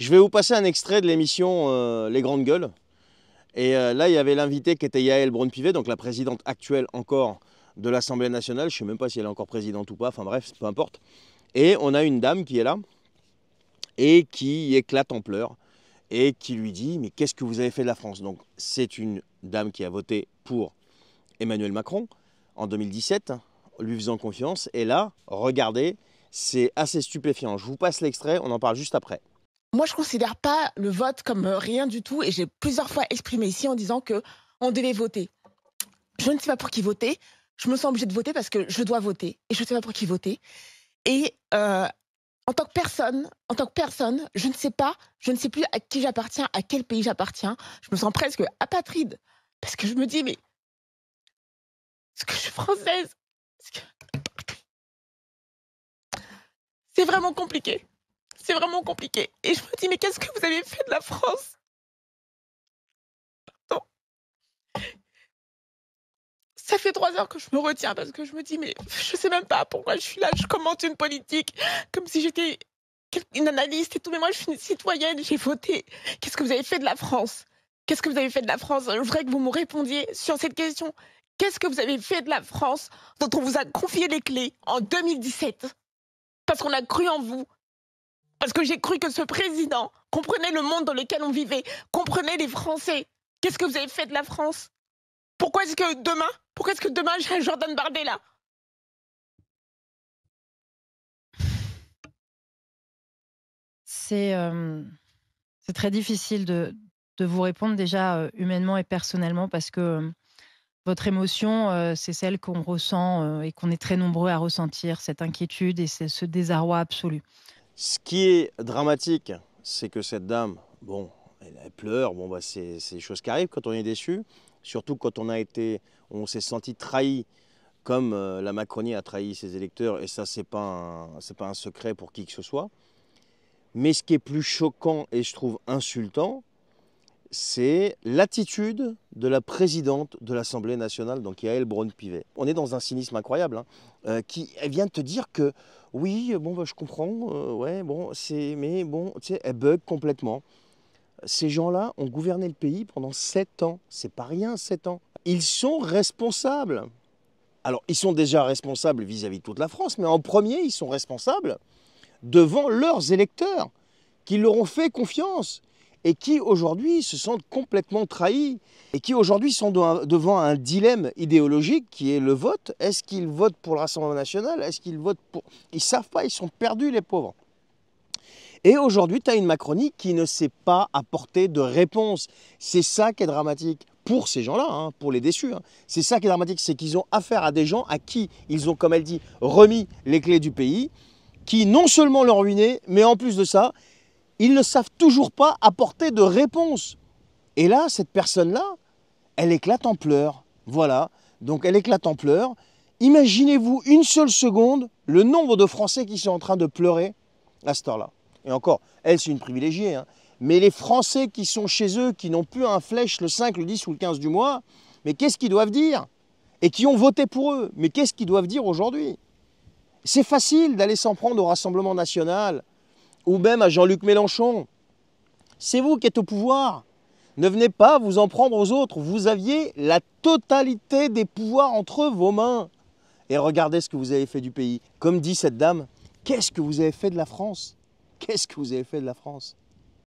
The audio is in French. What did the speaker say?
Je vais vous passer un extrait de l'émission Les Grandes Gueules. Et là, il y avait l'invité qui était Yaël Braun-Pivet, donc la présidente actuelle encore de l'Assemblée nationale. Je ne sais même pas si elle est encore présidente ou pas, enfin bref, peu importe. Et on a une dame qui est là et qui éclate en pleurs et qui lui dit « Mais qu'est-ce que vous avez fait de la France ?» Donc c'est une dame qui a voté pour Emmanuel Macron en 2017, lui faisant confiance. Et là, regardez, c'est assez stupéfiant. Je vous passe l'extrait, on en parle juste après. Moi, je ne considère pas le vote comme rien du tout et j'ai plusieurs fois exprimé ici en disant qu'on devait voter. Je ne sais pas pour qui voter. Je me sens obligée de voter parce que je dois voter et je ne sais pas pour qui voter. Et en tant que personne, je ne sais pas, je ne sais plus à qui j'appartiens, à quel pays j'appartiens. Je me sens presque apatride parce que je me dis, mais est-ce que je suis française? Est-ce que- C'est vraiment compliqué. C'est vraiment compliqué. Et je me dis, mais qu'est-ce que vous avez fait de la France? Non. Ça fait 3 heures que je me retiens parce que je me dis, mais je sais même pas pourquoi je suis là. Je commente une politique comme si j'étais une analyste et tout. Mais moi, je suis une citoyenne, j'ai voté. Qu'est-ce que vous avez fait de la France? Qu'est-ce que vous avez fait de la France? Je voudrais que vous me répondiez sur cette question. Qu'est-ce que vous avez fait de la France dont on vous a confié les clés en 2017? Parce qu'on a cru en vous. Parce que j'ai cru que ce président comprenait le monde dans lequel on vivait, comprenait les Français. Qu'est-ce que vous avez fait de la France? Pourquoi est-ce que demain j'ai un Jordan Bardella? C'est, c'est très difficile de vous répondre déjà, humainement et personnellement parce que, votre émotion, c'est celle qu'on ressent, et qu'on est très nombreux à ressentir, cette inquiétude et ce désarroi absolu. Ce qui est dramatique, c'est que cette dame, bon, elle pleure, bon, bah, c'est des choses qui arrivent quand on est déçu, surtout quand on s'est senti trahi comme la Macronie a trahi ses électeurs, et ça, c'est pas un secret pour qui que ce soit. Mais ce qui est plus choquant et je trouve insultant, c'est l'attitude de la présidente de l'Assemblée nationale, donc Yaël Braun-Pivet. On est dans un cynisme incroyable, hein, elle vient de te dire que oui, bon, bah, je comprends, ouais, bon, mais bon, tu sais, elle bug complètement. Ces gens-là ont gouverné le pays pendant 7 ans. C'est pas rien, 7 ans. Ils sont responsables. Alors, ils sont déjà responsables vis-à-vis de toute la France, mais en premier, ils sont responsables devant leurs électeurs qui leur ont fait confiance et qui aujourd'hui se sentent complètement trahis et qui aujourd'hui sont devant un dilemme idéologique qui est le vote. Est-ce qu'ils votent pour le Rassemblement national? Est-ce qu'ils votent pour... Ils ne savent pas, ils sont perdus les pauvres. Et aujourd'hui, tu as une Macronie qui ne sait pas apporter de réponse. C'est ça qui est dramatique pour ces gens-là, hein, pour les déçus. Hein. C'est ça qui est dramatique, c'est qu'ils ont affaire à des gens à qui ils ont, comme elle dit, remis les clés du pays, qui non seulement l'ont ruiné, mais en plus de ça, ils ne savent toujours pas apporter de réponse. Et là, cette personne-là, elle éclate en pleurs. Voilà, donc elle éclate en pleurs. Imaginez-vous une seule seconde le nombre de Français qui sont en train de pleurer à cette heure-là. Et encore, elle, c'est une privilégiée. Hein. Mais les Français qui sont chez eux, qui n'ont plus un flèche le 5, le 10 ou le 15 du mois, mais qu'est-ce qu'ils doivent dire? Et qui ont voté pour eux, mais qu'est-ce qu'ils doivent dire aujourd'hui? C'est facile d'aller s'en prendre au Rassemblement national ou même à Jean-Luc Mélenchon. C'est vous qui êtes au pouvoir. Ne venez pas vous en prendre aux autres. Vous aviez la totalité des pouvoirs entre vos mains. Et regardez ce que vous avez fait du pays. Comme dit cette dame, qu'est-ce que vous avez fait de la France? Qu'est-ce que vous avez fait de la France?